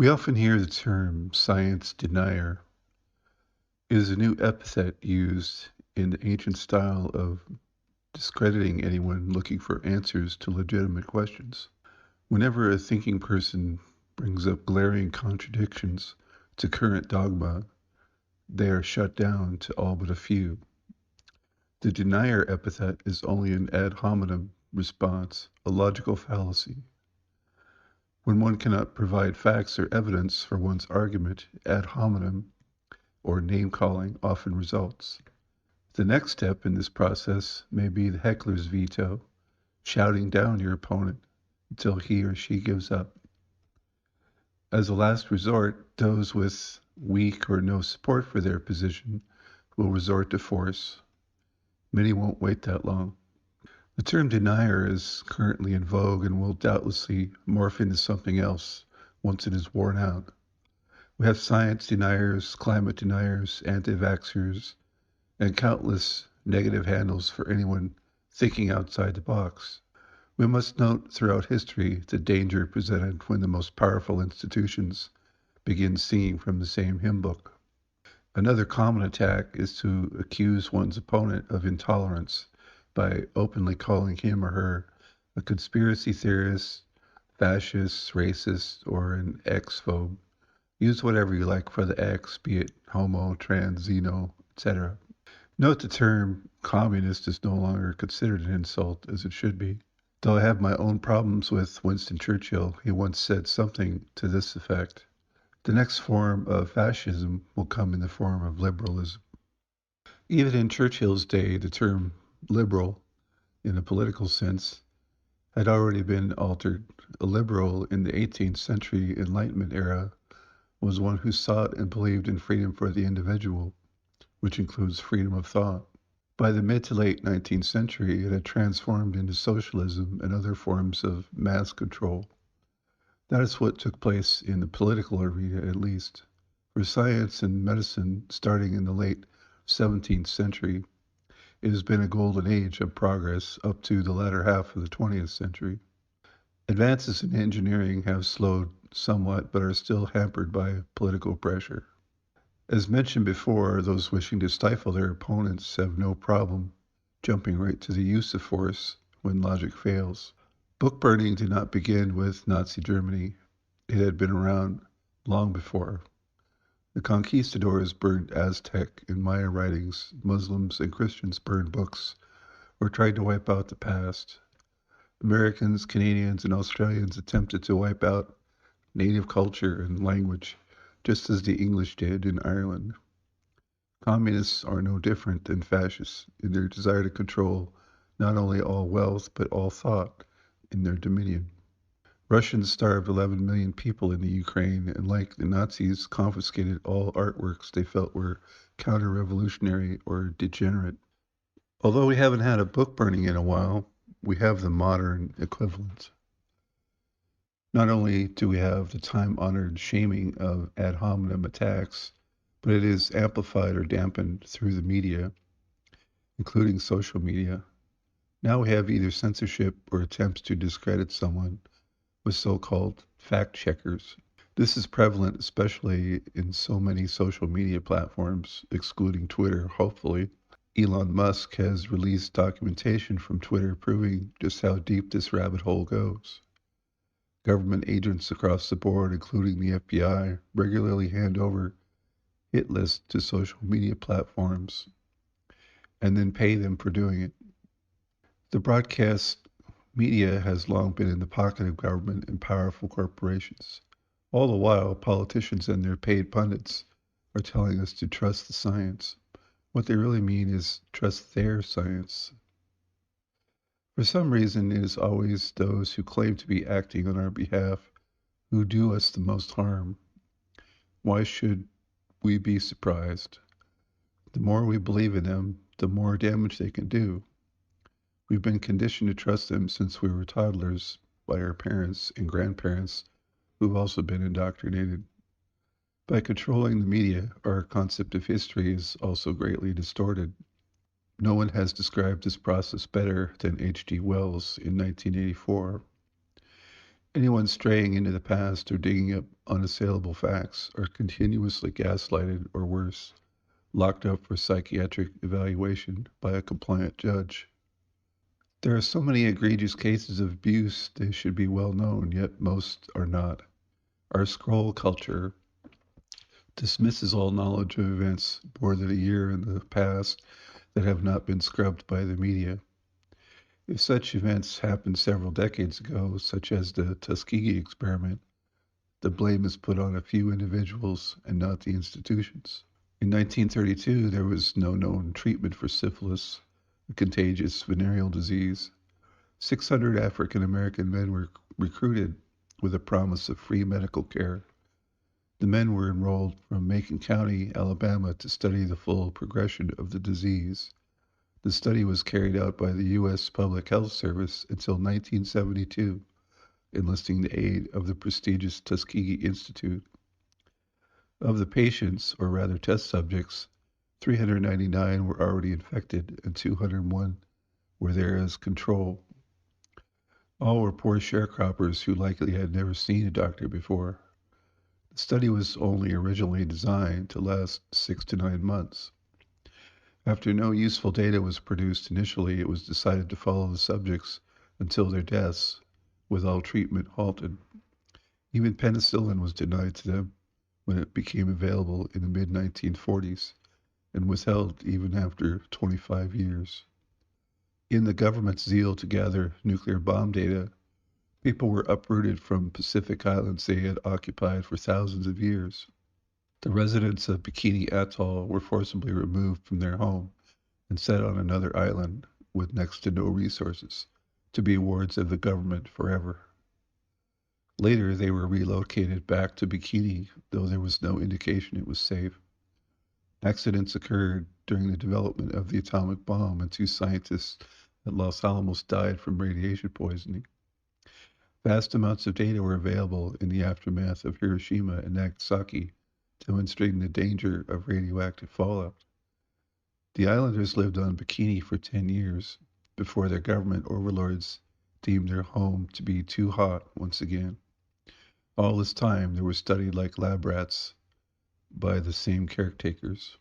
We often hear the term science denier. It is a new epithet used in the ancient style of discrediting anyone looking for answers to legitimate questions. Whenever a thinking person brings up glaring contradictions to current dogma, they are shut down to all but a few. The denier epithet is only an ad hominem response, a logical fallacy. When one cannot provide facts or evidence for one's argument, ad hominem or name-calling often results. The next step in this process may be the heckler's veto, shouting down your opponent until he or she gives up. As a last resort, those with weak or no support for their position will resort to force. Many won't wait that long. The term denier is currently in vogue and will doubtlessly morph into something else once it is worn out. We have science deniers, climate deniers, anti-vaxxers, and countless negative handles for anyone thinking outside the box. We must note throughout history the danger presented when the most powerful institutions begin singing from the same hymn book. Another common attack is to accuse one's opponent of intolerance by openly calling him or her a conspiracy theorist, fascist, racist, or an X-phobe. Use whatever you like for the X, be it homo, trans, xeno, etc. Note the term communist is no longer considered an insult as it should be. Though I have my own problems with Winston Churchill, he once said something to this effect. The next form of fascism will come in the form of liberalism. Even in Churchill's day, the term liberal, in a political sense, had already been altered. A liberal in the 18th century Enlightenment era was one who sought and believed in freedom for the individual, which includes freedom of thought. By the mid to late 19th century, it had transformed into socialism and other forms of mass control. That is what took place in the political arena, at least. For science and medicine, starting in the late 17th century, it has been a golden age of progress up to the latter half of the 20th century. Advances in engineering have slowed somewhat, but are still hampered by political pressure. As mentioned before, those wishing to stifle their opponents have no problem jumping right to the use of force when logic fails. Book burning did not begin with Nazi Germany. It had been around long before. The conquistadors burned Aztec and Maya writings. Muslims and Christians burned books or tried to wipe out the past. Americans, Canadians, and Australians attempted to wipe out native culture and language, just as the English did in Ireland. Communists are no different than fascists in their desire to control not only all wealth, but all thought in their dominion. Russians starved 11 million people in the Ukraine, and like the Nazis, confiscated all artworks they felt were counter-revolutionary or degenerate. Although we haven't had a book burning in a while, we have the modern equivalent. Not only do we have the time-honored shaming of ad hominem attacks, but it is amplified or dampened through the media, including social media. Now we have either censorship or attempts to discredit someone with so-called fact-checkers. This is prevalent especially in so many social media platforms, excluding Twitter, hopefully. Elon Musk has released documentation from Twitter proving just how deep this rabbit hole goes. Government agents across the board, including the FBI, regularly hand over hit lists to social media platforms and then pay them for doing it. The broadcast media has long been in the pocket of government and powerful corporations. All the while, politicians and their paid pundits are telling us to trust the science. What they really mean is trust their science. For some reason, it is always those who claim to be acting on our behalf who do us the most harm. Why should we be surprised? The more we believe in them, the more damage they can do. We've been conditioned to trust them since we were toddlers by our parents and grandparents who've also been indoctrinated. By controlling the media, our concept of history is also greatly distorted. No one has described this process better than H.G. Wells in 1984. Anyone straying into the past or digging up unassailable facts are continuously gaslighted or worse, locked up for psychiatric evaluation by a compliant judge. There are so many egregious cases of abuse they should be well known, yet most are not. Our scroll culture dismisses all knowledge of events more than a year in the past that have not been scrubbed by the media. If such events happened several decades ago, such as the Tuskegee experiment, the blame is put on a few individuals and not the institutions. In 1932, there was no known treatment for syphilis, a contagious venereal disease. 600 African American men were recruited with a promise of free medical care. The men were enrolled from Macon County, Alabama, to study the full progression of the disease. The study was carried out by the U.S. Public Health Service until 1972, enlisting the aid of the prestigious Tuskegee Institute. Of the patients, or rather test subjects, 399 were already infected and 201 were there as control. All were poor sharecroppers who likely had never seen a doctor before. The study was only originally designed to last 6 to 9 months. After no useful data was produced initially, it was decided to follow the subjects until their deaths, with all treatment halted. Even penicillin was denied to them when it became available in the mid-1940s and withheld even after 25 years. In the government's zeal to gather nuclear bomb data, people were uprooted from Pacific islands they had occupied for thousands of years. The residents of Bikini Atoll were forcibly removed from their home and set on another island with next to no resources to be wards of the government forever. Later, they were relocated back to Bikini, though there was no indication it was safe. Accidents occurred during the development of the atomic bomb, and 2 scientists at Los Alamos died from radiation poisoning. Vast amounts of data were available in the aftermath of Hiroshima and Nagasaki, demonstrating the danger of radioactive fallout. The islanders lived on Bikini for 10 years before their government overlords deemed their home to be too hot once again. All this time, they were studied like lab rats by the same caretakers.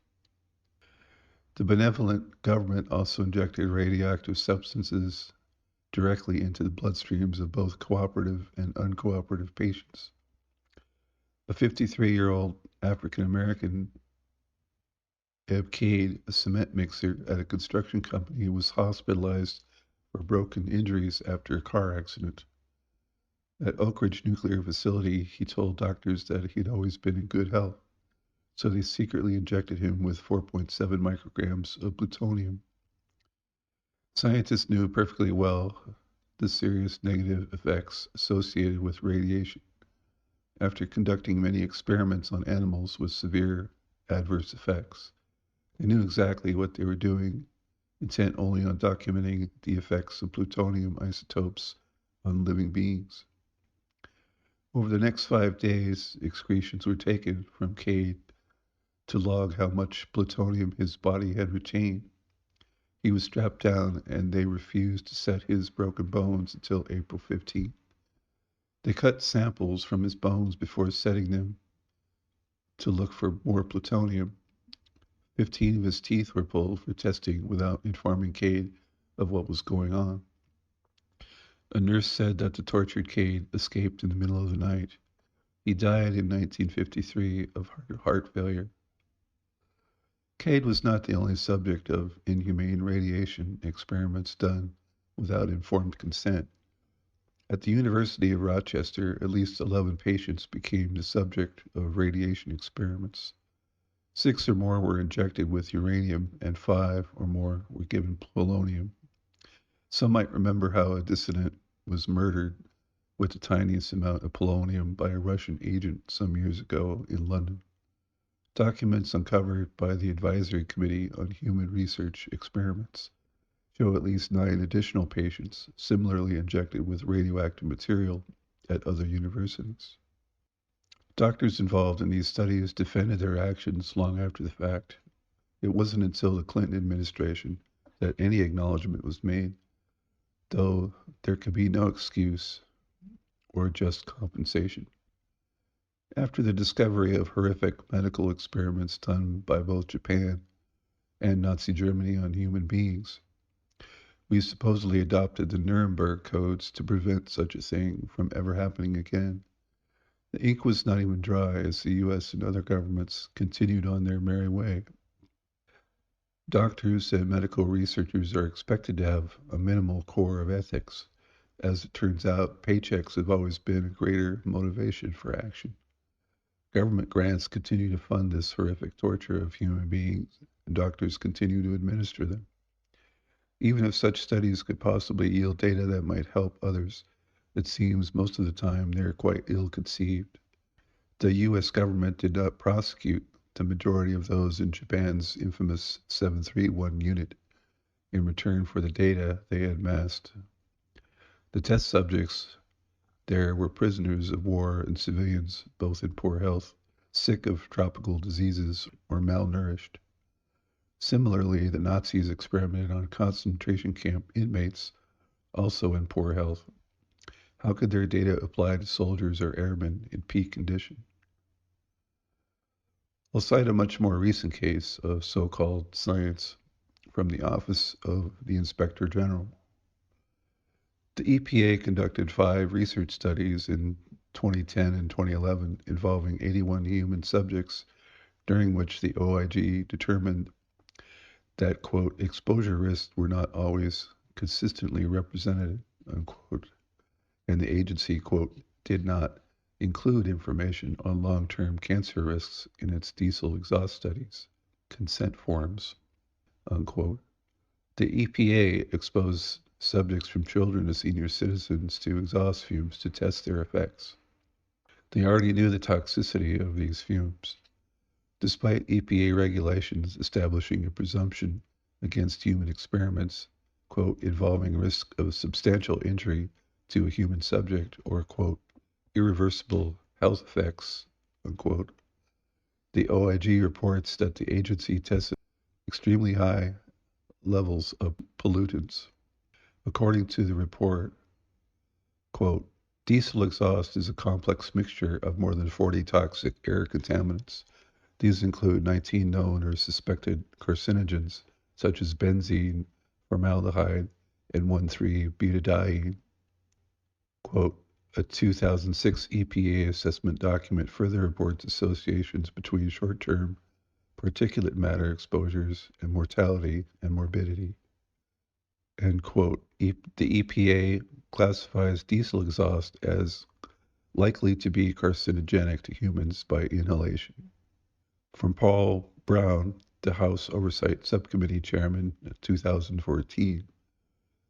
The benevolent government also injected radioactive substances directly into the bloodstreams of both cooperative and uncooperative patients. A 53-year-old African American, Eb Cade, a cement mixer at a construction company, was hospitalized for broken injuries after a car accident. At Oak Ridge Nuclear Facility, he told doctors that he'd always been in good health, so they secretly injected him with 4.7 micrograms of plutonium. Scientists knew perfectly well the serious negative effects associated with radiation. After conducting many experiments on animals with severe adverse effects, they knew exactly what they were doing, intent only on documenting the effects of plutonium isotopes on living beings. Over the next 5 days, excretions were taken from Cade to log how much plutonium his body had retained. He was strapped down, and they refused to set his broken bones until April 15th. They cut samples from his bones before setting them to look for more plutonium. 15 of his teeth were pulled for testing without informing Cade of what was going on. A nurse said that the tortured Cade escaped in the middle of the night. He died in 1953 of heart failure. Cade was not the only subject of inhumane radiation experiments done without informed consent. At the University of Rochester, at least 11 patients became the subject of radiation experiments. 6 or more were injected with uranium, and 5 or more were given polonium. Some might remember how a dissident was murdered with the tiniest amount of polonium by a Russian agent some years ago in London. Documents uncovered by the Advisory Committee on Human Research Experiments show at least 9 additional patients similarly injected with radioactive material at other universities. Doctors involved in these studies defended their actions long after the fact. It wasn't until the Clinton administration that any acknowledgement was made, though there could be no excuse. or just compensation. After the discovery of horrific medical experiments done by both Japan and Nazi Germany on human beings, we supposedly adopted the Nuremberg codes to prevent such a thing from ever happening again. The ink was not even dry as the US and other governments continued on their merry way. Doctors and medical researchers are expected to have a minimal core of ethics. As it turns out, paychecks have always been a greater motivation for action. Government grants continue to fund this horrific torture of human beings, and doctors continue to administer them. Even if such studies could possibly yield data that might help others, it seems most of the time they're quite ill conceived. The US government did not prosecute the majority of those in Japan's infamous 731 unit in return for the data they had amassed. The test subjects there were prisoners of war and civilians, both in poor health, sick of tropical diseases, or malnourished. Similarly, the Nazis experimented on concentration camp inmates, also in poor health. How could their data apply to soldiers or airmen in peak condition? I'll cite a much more recent case of so-called science from the Office of the Inspector General. The EPA conducted 5 research studies in 2010 and 2011 involving 81 human subjects, during which the OIG determined that, quote, exposure risks were not always consistently represented, unquote, and the agency, quote, did not include information on long-term cancer risks in its diesel exhaust studies, consent forms, unquote. The EPA exposed subjects from children to senior citizens to exhaust fumes to test their effects. They already knew the toxicity of these fumes. Despite EPA regulations establishing a presumption against human experiments, quote, involving risk of substantial injury to a human subject or, quote, irreversible health effects, unquote, the OIG reports that the agency tested extremely high levels of pollutants. According to the report, quote, diesel exhaust is a complex mixture of more than 40 toxic air contaminants. These include 19 known or suspected carcinogens, such as benzene, formaldehyde, and 1,3-butadiene. Quote, a 2006 EPA assessment document further reports associations between short-term particulate matter exposures and mortality and morbidity. End quote. The EPA classifies diesel exhaust as likely to be carcinogenic to humans by inhalation. From Paul Brown, the House Oversight Subcommittee Chairman, 2014,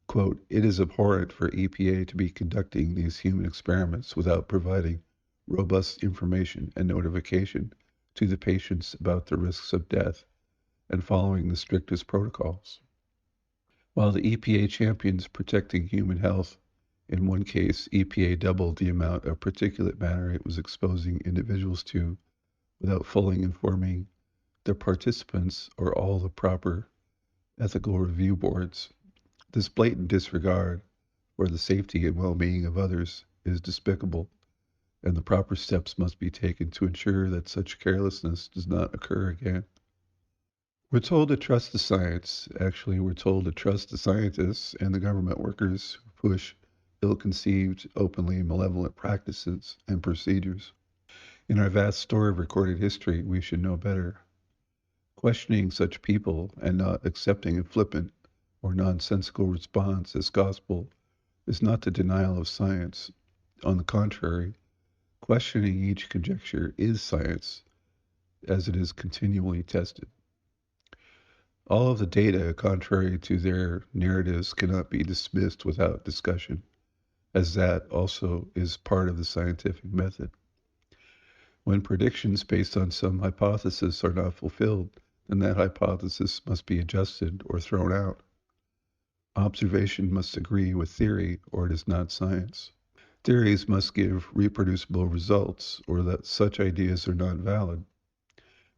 quote, it is abhorrent for EPA to be conducting these human experiments without providing robust information and notification to the patients about the risks of death and following the strictest protocols. While the EPA champions protecting human health, in one case, EPA doubled the amount of particulate matter it was exposing individuals to without fully informing the participants or all the proper ethical review boards. This blatant disregard for the safety and well-being of others is despicable, and the proper steps must be taken to ensure that such carelessness does not occur again. We're told to trust the science. Actually, we're told to trust the scientists and the government workers who push ill-conceived, openly malevolent practices and procedures. In our vast store of recorded history, we should know better. Questioning such people and not accepting a flippant or nonsensical response as gospel is not the denial of science. On the contrary, questioning each conjecture is science, as it is continually tested. All of the data, contrary to their narratives, cannot be dismissed without discussion, as that also is part of the scientific method. When predictions based on some hypothesis are not fulfilled, then that hypothesis must be adjusted or thrown out. Observation must agree with theory, or it is not science. Theories must give reproducible results, or that such ideas are not valid.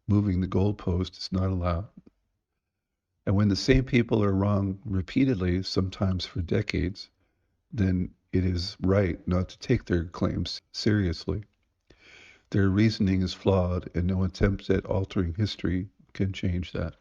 Moving the goalpost is not allowed. And when the same people are wrong repeatedly, sometimes for decades, then it is right not to take their claims seriously. Their reasoning is flawed, and no attempt at altering history can change that.